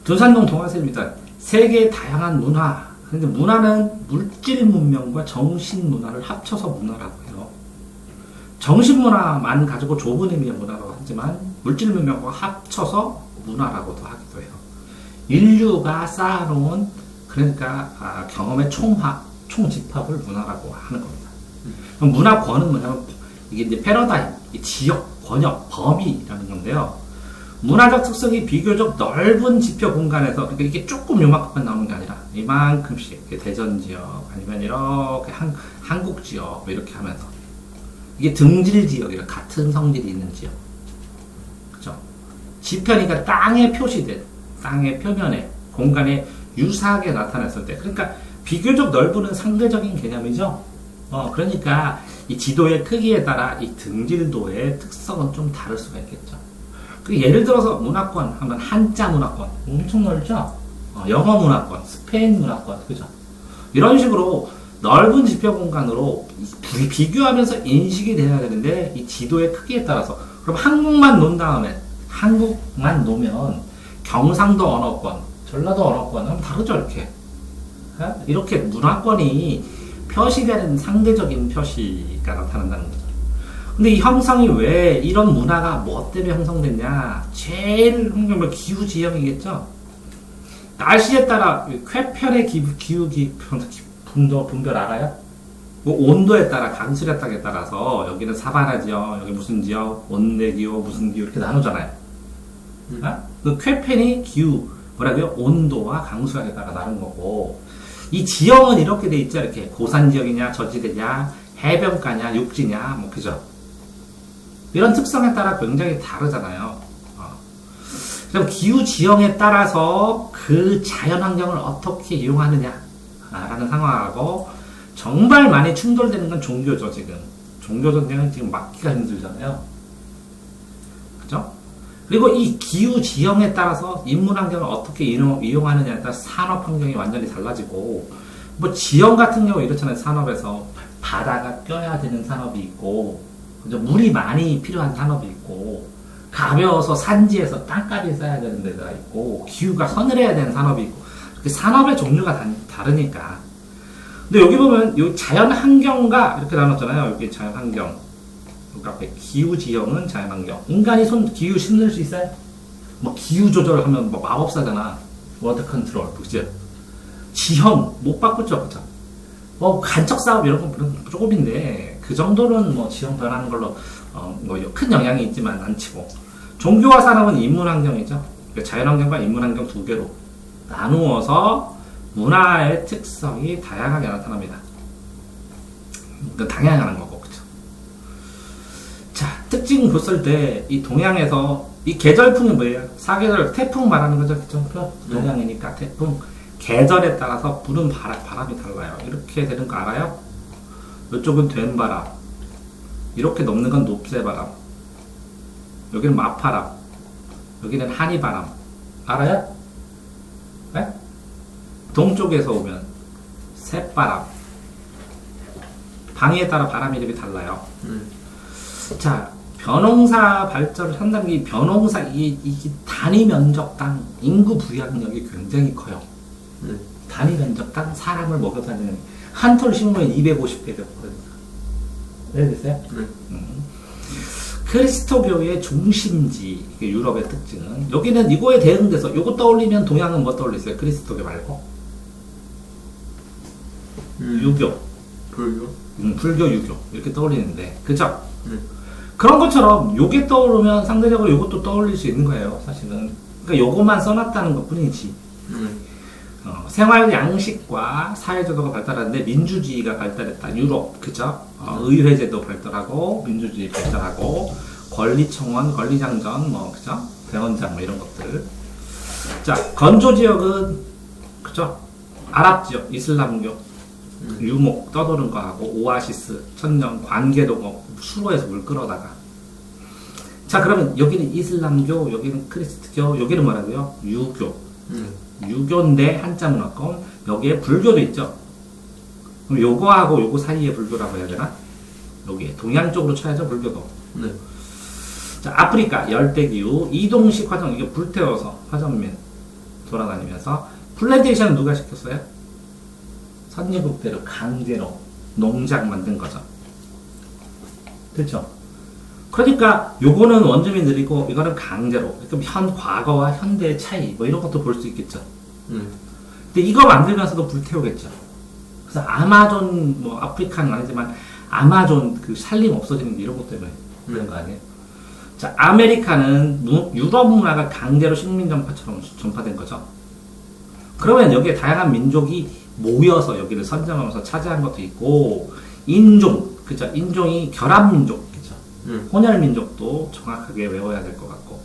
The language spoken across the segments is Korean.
둔산동 동화세입니다. 세계의 다양한 문화. 근데 문화는 물질 문명과 정신 문화를 합쳐서 문화라고 해요. 정신 문화만 가지고 좁은 의미의 문화라고 하지만 물질 문명과 합쳐서 문화라고도 하기도 해요. 인류가 쌓아놓은 그러니까 경험의 총집합을 문화라고 하는 겁니다. 그럼 문화권은 뭐냐면 이게 이제 패러다임, 지역, 번역, 범위라는 건데요. 문화적 특성이 비교적 넓은 지표 공간에서 그러니까 이게 조금 요만큼만 나오는 게 아니라 이만큼씩 대전 지역 아니면 이렇게 한국 지역 이렇게 하면서 이게 등질 지역이에요. 같은 성질이 있는 지역. 그죠? 지편이니까 땅에 표시된 땅의 표면에 공간에 유사하게 나타났을 때 그러니까 비교적 넓은 상대적인 개념이죠. 그러니까 이 지도의 크기에 따라 이 등질도의 특성은 좀 다를 수가 있겠죠. 예를 들어서 문화권 하면 한자 문화권 엄청 넓죠. 영어 문화권, 스페인 문화권, 그죠? 이런 식으로 넓은 지표 공간으로 비교하면서 인식이 돼야 되는데 이 지도의 크기에 따라서 그럼 한국만 놓은 다음에 한국만 놓으면 경상도 언어권, 전라도 언어권 하면 다르죠 이렇게. 이렇게 문화권이 표시되는 상대적인 표시가 나타난다는 거죠. 근데 이 형성이 왜 이런 문화가 뭐 때문에 형성됐냐? 제일 흥미로운 기후지형이겠죠. 날씨에 따라 쾌편의 분별 알아요? 뭐 온도에 따라 강수량에 따라서 여기는 사바나 지역, 여기 무슨 지역, 온대기후 무슨 기후 이렇게 나누잖아요. 그 쾌편이 기후 뭐라고요? 온도와 강수량에 따라 나눈 거고 이 지형은 이렇게 돼 있죠. 이렇게 고산 지역이냐, 저지대냐, 해변가냐, 육지냐, 뭐 그죠? 이런 특성에 따라 굉장히 다르잖아요. 그럼 기후 지형에 따라서 그 자연 환경을 어떻게 이용하느냐라는 상황하고 정말 많이 충돌되는 건 종교죠, 지금. 종교 전쟁은 지금 막기가 힘들잖아요. 그죠? 그리고 이 기후 지형에 따라서 인문 환경을 어떻게 이용하느냐에 따라 산업 환경이 완전히 달라지고, 뭐 지형 같은 경우 이렇잖아요. 산업에서 바다가 껴야 되는 산업이 있고, 그죠? 물이 많이 필요한 산업이 있고, 가벼워서 산지에서 땅값이 써야 되는 데가 있고, 기후가 서늘해야 되는 산업이 있고, 산업의 종류가 다르니까. 근데 여기 보면 이 자연 환경과 이렇게 나눴잖아요. 여기 자연 환경. 여기 앞에 기후 지형은 자연 환경. 인간이 기후 심을 수 있어요? 뭐 기후 조절하면 뭐 마법사잖아. 워터 컨트롤, 그죠? 지형 못 바꾸죠, 그죠? 뭐 간척 사업 이런 거 조금인데 그 정도는 뭐 지형 변하는 걸로 뭐 큰 영향이 있지만 안 치고 종교와 산업은 인문 환경이죠. 자연 환경과 인문 환경 두 개로 나누어서 문화의 특성이 다양하게 나타납니다. 다양한 거고, 그죠? 자, 특징 봤을 때 이 동양에서 이 계절풍이 뭐예요? 사계절 태풍 말하는 거죠, 그죠? 동양이니까 태풍. 계절에 따라서 부는 바람이 달라요. 이렇게 되는 거 알아요? 이쪽은 된바람, 이렇게 넘는 건 높새바람, 여기는 마파람, 여기는 한이바람. 알아요? 네? 동쪽에서 오면 새바람. 방위에 따라 바람 이름이 달라요. 자, 벼농사 발전을 한다는 게 벼농사 이 단위 면적당 인구 부양력이 굉장히 커요. 단위 면적당 사람을 먹여 사는 한 톨 심으면 250배 되거든요. 네, 됐어요? 그리스도교의 중심지, 유럽의 특징은 여기는 이거에 대응돼서 요거 떠올리면 동양은 뭐 떠올리세요? 그리스도교 말고 유교, 불교, 불교, 유교 이렇게 떠올리는데, 그죠? 그런 것처럼 요게 떠오르면 상대적으로 요것도 떠올릴 수 있는 거예요, 사실은. 그러니까 요것만 써놨다는 것 뿐이지. 생활 양식과 사회제도가 발달하는데 민주주의가 발달했다. 유럽, 그죠? 의회제도 발달하고 민주주의 발달하고 권리청원, 권리장전, 뭐 그죠? 대원장 뭐 이런 것들. 자, 건조 지역은 그죠? 아랍 지역, 이슬람교, 유목 떠도는 거 하고 오아시스, 천년, 관계도고 수로에서 물 끌어다가. 자, 그러면 여기는 이슬람교, 여기는 크리스트교, 여기는 뭐라고요? 유교. 유교인데 한자 문화권, 여기에 불교도 있죠. 그럼 요거하고 요거 사이에 불교라고 해야 되나? 여기에 동양 쪽으로 쳐야죠, 불교도. 네. 자, 아프리카 열대기후 이동식 화전, 이게 불태워서 화전민. 돌아다니면서 플랜테이션은 누가 시켰어요? 선진국대로 강제로 농장 만든 거죠. 됐죠? 그러니까 요거는 원주민 느리고 이거는 강제로. 그러니까 과거와 현대의 차이 뭐 이런 것도 볼 수 있겠죠. 근데 이거 만들면서도 불태우겠죠. 그래서 아마존 뭐 아프리카는 아니지만 아마존 그 산림 없어지는 이런 것 때문에 그런 거 아니에요? 자, 아메리카는 유럽 문화가 강제로 식민 전파처럼 전파된 거죠. 그러면 여기에 다양한 민족이 모여서 여기를 선점하면서 차지한 것도 있고, 인종, 그죠? 인종이 결합민족, 그죠? 혼혈민족도 정확하게 외워야 될 것 같고.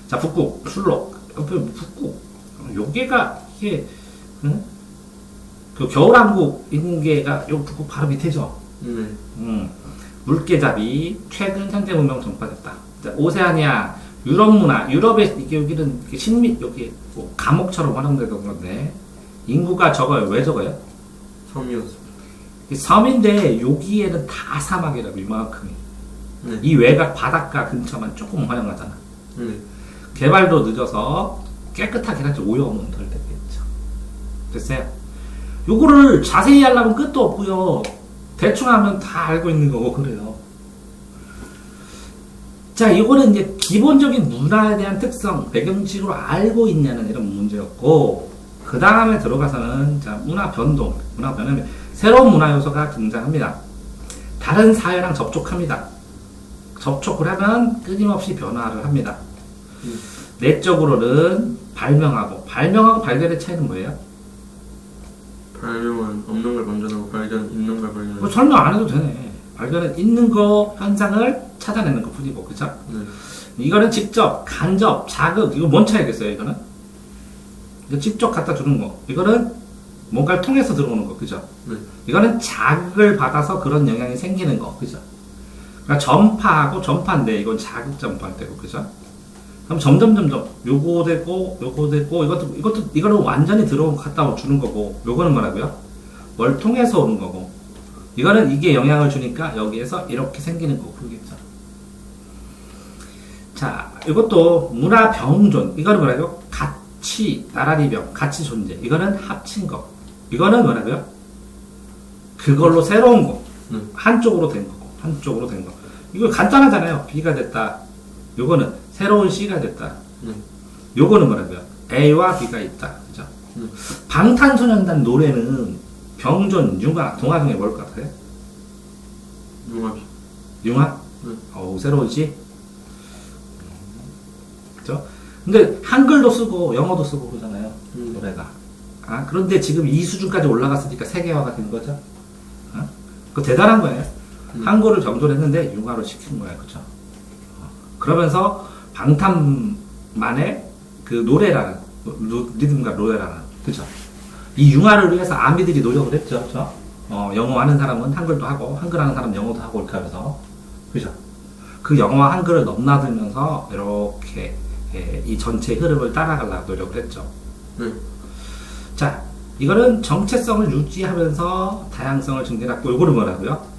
자, 북극, 술록, 북극. 여기가, 이게, 그 겨울왕국 있는 게가 요 북극 바로 밑에죠? 물개잡이, 최근 현대 문명 전파됐다. 자, 오세아니아, 유럽 문화, 유럽에, 이게 여기는 식민, 여기 뭐 감옥처럼 활용되던 건데, 인구가 적어요. 왜 적어요? 섬이었어. 섬인데 여기에는 다 사막이라고 이만큼이. 이 외곽 바닷가 근처만 조금 활용하잖아. 개발도 늦어서 깨끗하게 해야지 오염은 덜 되겠죠. 됐어요? 요거를 자세히 하려면 끝도 없고요. 대충 하면 다 알고 있는 거고 그래요. 자, 이거는 이제 기본적인 문화에 대한 특성, 배경식으로 알고 있냐는 이런 문제였고, 그 다음에 들어가서는 자, 문화 변동, 문화 변화는 새로운 문화 요소가 등장합니다. 다른 사회랑 접촉합니다. 접촉을 하면 끊임없이 변화를 합니다. 내적으로는 발명하고 발견의 차이는 뭐예요? 발명은 없는 걸 먼저 하고 발견 있는 걸 발견. 뭐 설명 안 해도 되네. 발견은 있는 거 현상을 찾아내는 것 뿐이고, 그죠? 이거는 직접, 간접, 자극, 이거 뭔 차이겠어요, 이거는? 이거 직접 갖다 주는 거. 이거는 뭔가를 통해서 들어오는 거, 그죠? 이거는 자극을 받아서 그런 영향이 생기는 거, 그죠? 그러니까 전파하고 전파인데, 이건 자극 전파일 때고, 그죠? 그럼 점점, 요거 되고, 이거는 완전히 갖다 주는 거고, 요거는 뭐라고요? 뭘 통해서 오는 거고, 이거는 이게 영향을 주니까 여기에서 이렇게 생기는 거고, 그러겠죠? 자, 이것도 문화 병존. 이거는 뭐라고요? 가치, 나란히 병, 가치 존재. 이거는 합친 거. 이거는 뭐라고요? 그걸로 새로운 거. 한쪽으로 된 거고, 한쪽으로 된 거. 이거 간단하잖아요. B가 됐다. 요거는 새로운 C가 됐다. 요거는 뭐라고요? A와 B가 있다. 그죠? 방탄소년단 노래는 병존, 융화, 동화 중에 뭘 것 같아요? 융합. 융화? 새로운 C? 그죠? 근데 한글도 쓰고 영어도 쓰고 그러잖아요. 노래가. 아, 그런데 지금 이 수준까지 올라갔으니까 세계화가 된 거죠. 그거 대단한 거예요. 한글을 병존했는데 융화로 시킨 거예요. 그죠? 그러면서 방탄만의 그 노래라는, 리듬과 노래라는, 그죠? 이 융화를 위해서 아미들이 노력을 했죠. 그죠? 영어 하는 사람은 한글도 하고, 한글 하는 사람은 영어도 하고, 이렇게 하면서. 그죠? 그 영어와 한글을 넘나들면서, 이렇게, 이 전체 흐름을 따라가려고 노력을 했죠. 자, 이거는 정체성을 유지하면서 다양성을 증진했고, 요거는 뭐라고요?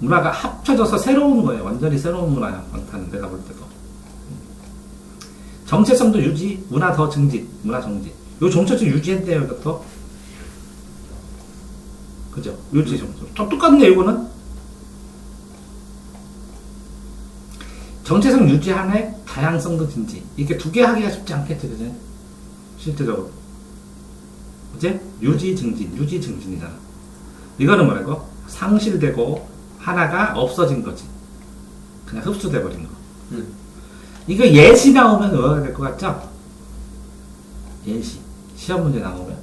문화가 합쳐져서 새로운 거예요. 완전히 새로운 문화야. 방탄은 내가 볼 때도. 정체성도 유지, 문화 더 증진, 문화 정진. 요 정체성 유지했대요, 이것도. 그죠? 유지 정체성. 똑같네, 이거는. 정체성 유지하네, 다양성도 증진. 이렇게 두 개 하기가 쉽지 않겠죠, 그죠? 실제적으로. 그치? 유지 증진, 유지 증진이잖아. 이거는 뭐라고? 상실되고, 하나가 없어진 거지. 그냥 흡수돼 버린 거. 이거 예시 나오면 외워야 될 것 같죠? 예시. 시험 문제 나오면.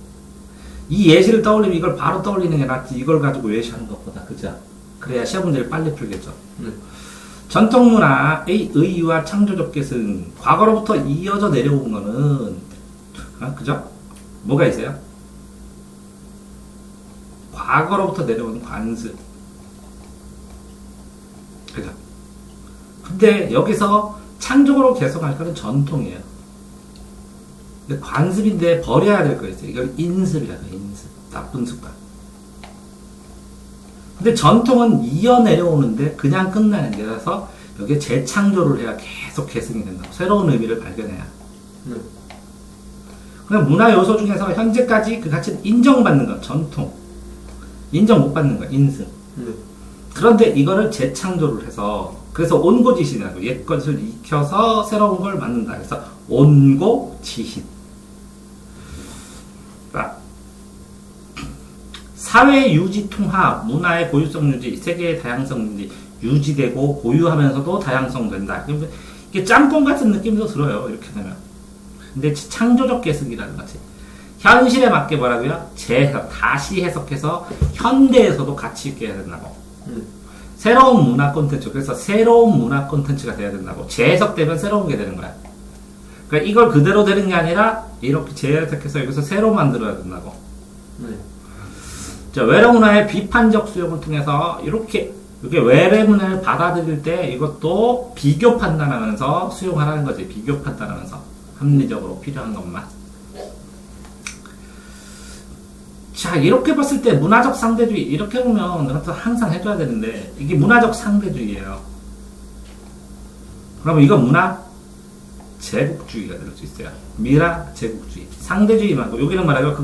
이 예시를 떠올리면 이걸 바로 떠올리는 게 낫지. 이걸 가지고 예시하는 것보다. 그죠? 그래야 시험 문제를 빨리 풀겠죠. 전통 문화의 의의와 창조적 계승. 과거로부터 이어져 내려온 거는, 그죠? 뭐가 있어요? 과거로부터 내려온 관습. 그죠? 근데 여기서 창조적으로 개성할 거는 전통이에요. 근데 관습인데 버려야 될 거 있어요. 이걸 인습이라고 해요. 인습. 나쁜 습관. 근데 전통은 이어 내려오는데 그냥 끝나는 게 아니라서 여기에 재창조를 해야 계속 개성이 된다고. 새로운 의미를 발견해야. 그냥 문화 요소 중에서 현재까지 그 가치는 인정받는 것, 전통. 인정 못 받는 거, 인승. 네. 그런데 이거를 재창조를 해서, 그래서 온고지신이라고, 옛 것을 익혀서 새로운 걸 만든다. 그래서 온고지신. 그러니까 사회 유지 통합, 문화의 고유성 유지, 세계의 다양성 유지, 유지되고 고유하면서도 다양성 된다. 이게 짬뽕 같은 느낌도 들어요. 이렇게 되면. 근데 창조적 계승이라는 거지. 현실에 맞게 뭐라고요? 재해석, 다시 해석해서 현대에서도 가치 있게 해야 된다고. 새로운 문화 콘텐츠, 그래서 새로운 문화 콘텐츠가 돼야 된다고. 재해석되면 새로운 게 되는 거야. 그러니까 이걸 그대로 되는 게 아니라 이렇게 재해석해서 여기서 새로 만들어야 된다고. 네. 자, 외래 문화의 비판적 수용을 통해서 이렇게 외래 문화를 받아들일 때 이것도 비교 판단하면서 수용하라는 거지. 비교 판단하면서 합리적으로 필요한 것만. 자, 이렇게 봤을 때 문화적 상대주의, 이렇게 보면 그것도 항상 해줘야 되는데 이게 문화적 상대주의예요. 그러면 이건 문화 제국주의가 될 수 있어요. 미라 제국주의. 상대주의 말고 여기는 뭐라고요?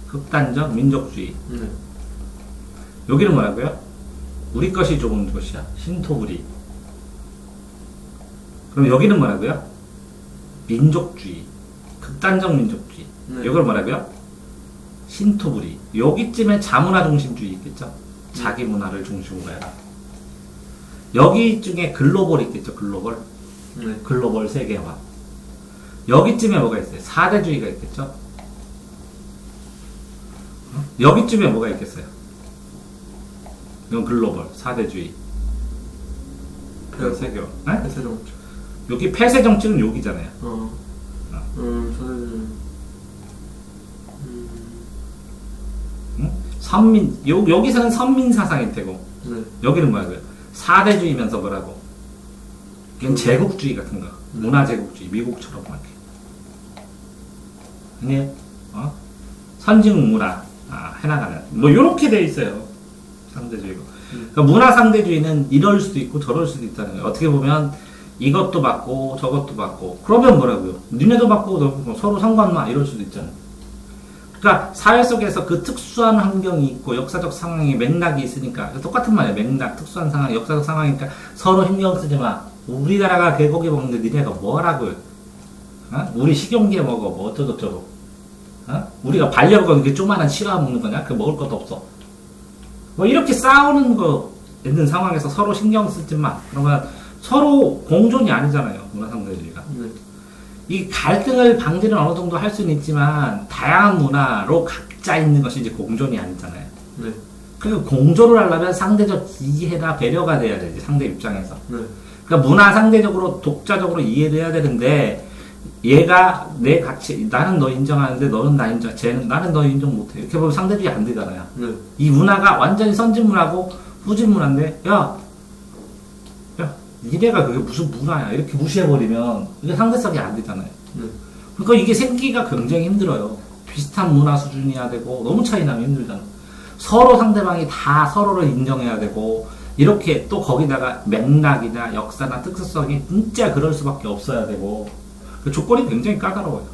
극단적 민족주의. 여기는 뭐라고요? 우리 것이 좋은 것이야. 신토부리. 그럼 여기는 뭐라고요? 민족주의. 극단적 민족주의. 이걸 뭐라고요? 신토부리. 여기쯤에 자문화 중심주의 있겠죠? 자기 문화를 중심으로 해라. 여기 중에 글로벌 있겠죠? 글로벌. 글로벌 세계화. 여기쯤에 뭐가 있어요? 사대주의가 있겠죠? 여기쯤에 뭐가 있겠어요? 이건 글로벌, 사대주의. 세계화. 네? 폐쇄정책. 여기 폐쇄정책은 여기잖아요. 저는 선민, 여기서는 선민 사상일 테고, 네. 여기는 뭐라고요? 사대주의면서 뭐라고? 이건 제국주의 같은 거. 문화 제국주의, 미국처럼 막 이렇게. 아니에요? 선진 문화, 해나가는. 뭐, 요렇게 돼 있어요. 상대주의고. 그러니까 문화 상대주의는 이럴 수도 있고 저럴 수도 있다는 거예요. 어떻게 보면 이것도 받고 저것도 받고. 그러면 뭐라고요? 니네도 받고 너도 받고 서로 상관마 이럴 수도 있잖아요. 그러니까 사회 속에서 그 특수한 환경이 있고 역사적 상황이 맥락이 있으니까 똑같은 말이에요. 맥락, 특수한 상황, 역사적 상황이니까 서로 신경 쓰지 마. 우리나라가 개고기 먹는데 니네가 뭐라고요? 우리 식용기에 먹어. 뭐 어쩌고저쩌고. 우리가 반려견 이렇게 조그만한 치아 먹는 거냐? 그 먹을 것도 없어. 뭐 이렇게 싸우는 거 있는 상황에서 서로 신경 쓰지 마. 그러면 서로 공존이 아니잖아요. 문화상대주의가. 이 갈등을 방지는 어느 정도 할 수는 있지만 다양한 문화로 각자 있는 것이 이제 공존이 아니잖아요. 네. 그리고 공존을 하려면 상대적 이해나 배려가 돼야 되지. 상대 입장에서. 네. 그러니까 문화 상대적으로 독자적으로 이해를 해야 되는데 얘가 내 가치, 나는 너 인정하는데 너는 나 인정, 쟤는 나는 너 인정 못해. 이렇게 보면 상대주의 안 되잖아요. 네. 이 문화가 완전히 선진 문화고 후진 문화인데, 야, 니네가 그게 무슨 문화야? 이렇게 무시해버리면 이게 상대성이 안 되잖아요. 그러니까 이게 생기가 굉장히 힘들어요. 비슷한 문화 수준이어야 되고 너무 차이 나면 힘들잖아. 서로 상대방이 다 서로를 인정해야 되고 이렇게 또 거기다가 맥락이나 역사나 특수성이 진짜 그럴 수밖에 없어야 되고 그 조건이 굉장히 까다로워요.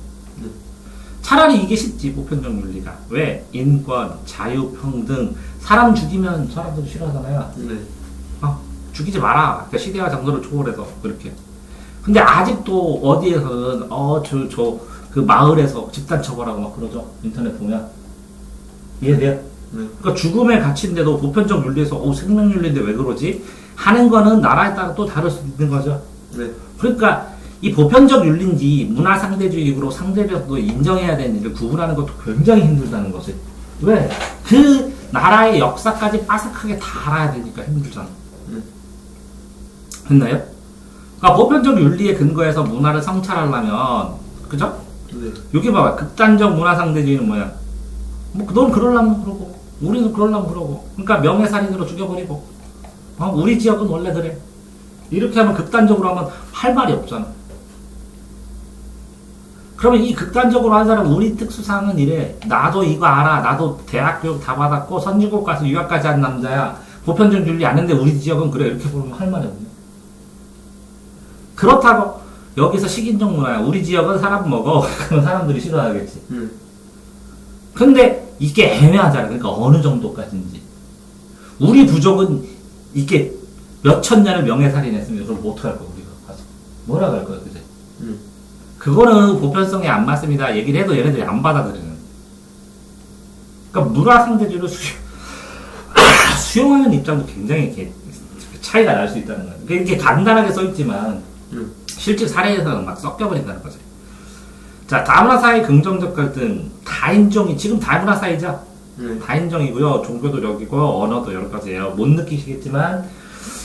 차라리 이게 쉽지, 보편적 윤리가. 왜? 인권, 자유, 평등. 사람 죽이면 사람들도 싫어하잖아요. 네. 죽이지 마라. 그러니까 시대와 장소를 초월해서 그렇게. 근데 아직도 어디에서는 그 마을에서 집단 처벌하고 막 그러죠. 인터넷 보면. 이해돼요? 네. 그러니까 죽음의 가치인데도 보편적 윤리에서 생명윤리인데 왜 그러지? 하는 거는 나라에 따라 또 다를 수도 있는 거죠. 네. 그러니까 이 보편적 윤리인지 문화 상대주의로 상대적으로 인정해야 되는 일을 구분하는 것도 굉장히 힘들다는 거지. 왜? 그 나라의 역사까지 빠삭하게 다 알아야 되니까 힘들잖아. 됐나요? 그러니까 보편적 윤리에 근거해서 문화를 성찰하려면, 그죠? 네. 여기 봐봐. 극단적 문화 상대주의는 뭐야? 뭐, 넌 그럴라면 그러고, 우리는 그럴라면 그러고. 그러니까 명예살인으로 죽여버리고. 우리 지역은 원래 그래. 이렇게 하면 극단적으로 하면 할 말이 없잖아. 그러면 이 극단적으로 한 사람은 우리 특수상은 이래. 나도 이거 알아. 나도 대학 교육 다 받았고, 선진국 가서 유학까지 한 남자야. 보편적 윤리 아는데 우리 지역은 그래. 이렇게 보면 할 말이 없네. 그렇다고 여기서 식인종 문화야. 우리 지역은 사람 먹어. 그러면 사람들이 싫어하겠지. 네. 근데 이게 애매하잖아. 그러니까 어느 정도까지인지. 우리 부족은 이게 몇천 년을 명예살인했으면 그걸 뭐 어떡할 거야, 우리가 가서. 뭐라고 할 거야, 그제? 그거는 보편성에 안 맞습니다. 얘기를 해도 얘네들이 안 받아들이는. 그러니까 문화 상대주의를 수용하는 입장도 굉장히 이렇게 차이가 날 수 있다는 거예요. 이렇게 간단하게 써있지만, 실제 사례에서는 막 섞여버린다는 거죠. 자, 다문화 사이 긍정적 갈등, 다인종이, 지금 다문화 사이죠? 다인종이고요. 종교도 여기고, 언어도 여러 가지예요. 못 느끼시겠지만,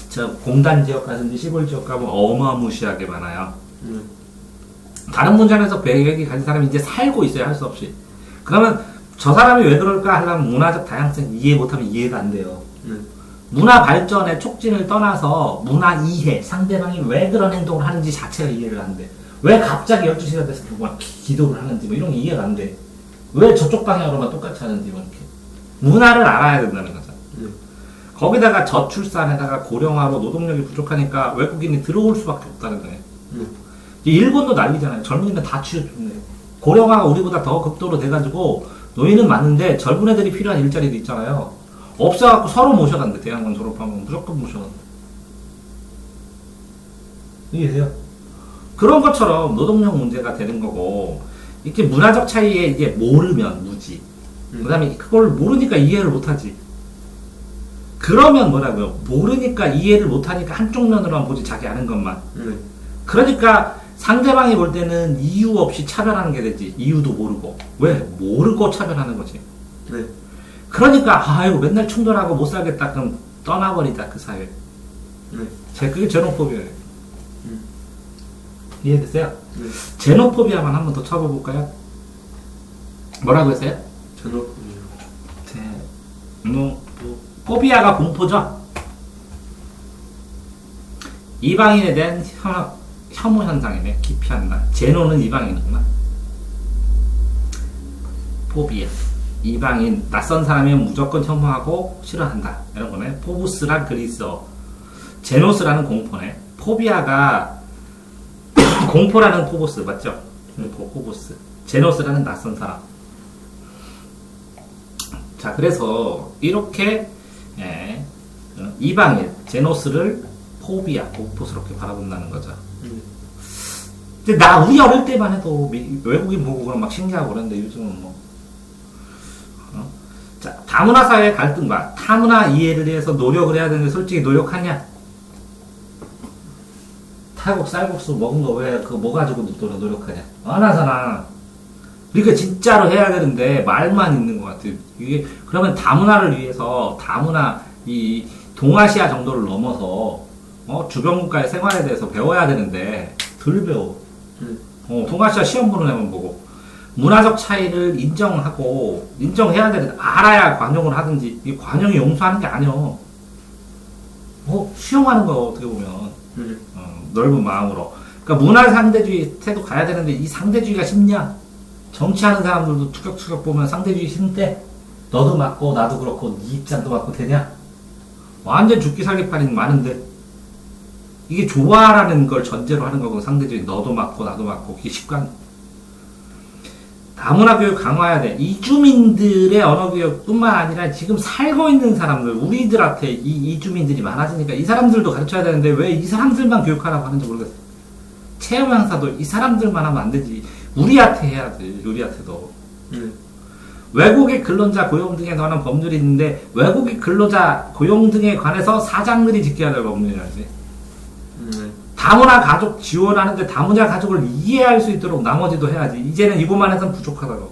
저 공단 지역 가든지 시골 지역 가면 어마무시하게 많아요. 다른 문장에서 배경이 가진 사람이 이제 살고 있어요. 할 수 없이. 그러면 저 사람이 왜 그럴까 하려면 문화적 다양성 이해 못하면 이해가 안 돼요. 문화 발전의 촉진을 떠나서 문화 이해, 상대방이 왜 그런 행동을 하는지 자체가 이해를 안 돼. 왜 갑자기 12시가 돼서 막 기도를 하는지 뭐 이런 게 이해가 안 돼. 왜 저쪽 방향으로만 똑같이 하는지 뭐 이렇게. 문화를 알아야 된다는 거죠. 거기다가 저출산에다가 고령화로 노동력이 부족하니까 외국인이 들어올 수밖에 없다는 거예요. 일본도 난리잖아요. 젊은이는 다 취업했네요. 고령화가 우리보다 더 극도로 돼가지고 노인은 많은데 젊은 애들이 필요한 일자리도 있잖아요. 없어갖고 서로 모셔간대. 대학원 졸업하면 무조건 모셔간대. 이해돼요? 그런 것처럼 노동력 문제가 되는 거고, 이렇게 문화적 차이에 이게 모르면 무지. 그 다음에 그걸 모르니까 이해를 못하지. 그러면 뭐라고요? 모르니까 이해를 못하니까 한쪽 면으로만 보지, 자기 아는 것만. 그러니까 상대방이 볼 때는 이유 없이 차별하는 게 되지. 이유도 모르고. 왜? 모르고 차별하는 거지. 그러니까 아이고 맨날 충돌하고 못 살겠다. 그럼 떠나버리자, 그 사회. 그게 제노포비아예요. 이해됐어요? 제노포비아만 한 번 더 쳐볼까요? 뭐라고 했어요? 포비아가 공포죠? 이방인에 대한 혐오 현상이네. 기피한다. 제노는 이방인이구나. 포비아. 이방인, 낯선 사람이면 무조건 혐오하고 싫어한다. 이런 거네. 포부스란 그리스어. 제노스라는 공포네. 포비아가 공포라는 포보스, 맞죠? 포보스. 제노스라는 낯선 사람. 자, 그래서 이렇게 이방인, 제노스를 포비아, 공포스럽게 바라본다는 거죠. 근데 우리 어릴 때만 해도 외국인 보고 그럼 막 신기하고 그러는데 요즘은 뭐. 자, 다문화 사회의 갈등과 타문화 이해를 위해서 노력을 해야 되는데 솔직히 노력하냐? 탈국 쌀국수 먹은 거 왜 그거 뭐 가지고 노력하냐? 안 하잖아. 그러니까 진짜로 해야 되는데 말만 있는 것 같아요. 이게 그러면 다문화를 위해서 다문화 이 동아시아 정도를 넘어서 주변 국가의 생활에 대해서 배워야 되는데 덜 배워. 동아시아 시험 보는 애만 보고 문화적 차이를 인정해야 되는데 알아야 관용을 하든지. 이 관용이 용서하는 게 아니여. 수용하는 거 어떻게 보면 넓은 마음으로. 그러니까 문화 상대주의 태도 가야 되는데 이 상대주의가 쉽냐? 정치하는 사람들도 투격투격 보면 상대주의 싫대. 너도 맞고 나도 그렇고 네 입장도 맞고 되냐? 완전 죽기 살기 판이 많은데 이게 좋아라는 걸 전제로 하는 거고 상대주의 너도 맞고 나도 맞고 그게 습관. 다문화 교육 강화해야 돼. 이주민들의 언어 교육뿐만 아니라 지금 살고 있는 사람들, 우리들한테 이주민들이 많아지니까 이 사람들도 가르쳐야 되는데 왜 이 사람들만 교육하라고 하는지 모르겠어. 체험 강사도 이 사람들만 하면 안 되지. 우리한테 해야지. 우리한테도. 외국의 근로자 고용 등에 관한 법률이 있는데 외국의 근로자 고용 등에 관해서 사장들이 지켜야 될 법률이라지. 다문화 가족 지원하는데 다문화 가족을 이해할 수 있도록 나머지도 해야지. 이제는 이것만 해서는 부족하다고.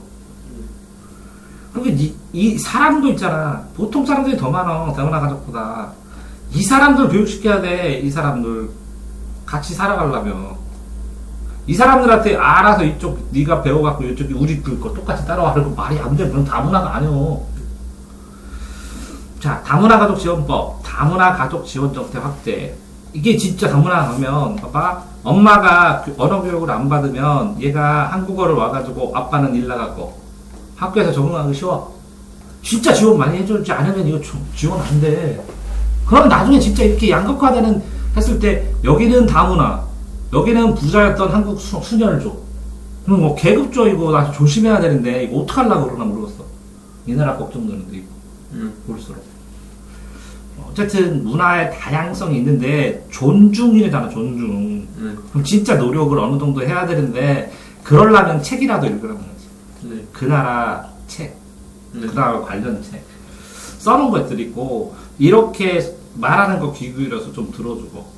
그리고 이 사람도 있잖아. 보통 사람들이 더 많아. 다문화 가족보다. 이 사람들 교육시켜야 돼. 이 사람들 같이 살아가려면. 이 사람들한테 알아서 이쪽 네가 배워갖고 이쪽이 우리 거 똑같이 따라와라고 말이 안 돼. 그건 다문화가 아니오. 자, 다문화 가족 지원법, 다문화 가족 지원 정책 확대. 이게 진짜 다문화 하면 봐봐. 엄마가 언어 교육을 안 받으면 얘가 한국어를 와가지고 아빠는 일 나가고 학교에서 적응하기 쉬워. 진짜 지원 많이 해주지 않으면 이거 지원 안 돼. 그럼 나중에 진짜 이렇게 양극화되는 했을 때 여기는 다문화, 여기는 부자였던 한국 수녀를 줘. 그럼 뭐 계급적이고 나 조심해야 되는데 이거 어떡하려고 그러나 모르겠어. 이 나라 걱정되는데 이거 볼수록. 어쨌든 문화의 다양성이 있는데 존중이잖아, 존중. 그럼 진짜 노력을 어느 정도 해야 되는데 그러려면 책이라도 읽으라는 거지. 네. 그 나라 책, 네. 그 나라 관련 책 써놓은 것들이 있고 이렇게 말하는 거 귀 기울여서 좀 들어주고.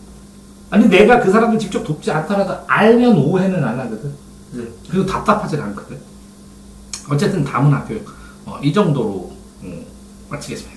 아니 내가 그 사람들 직접 돕지 않더라도 알면 오해는 안 하거든. 네. 그리고 답답하지 않거든. 어쨌든 다문화 교육 이 정도로 마치겠습니다.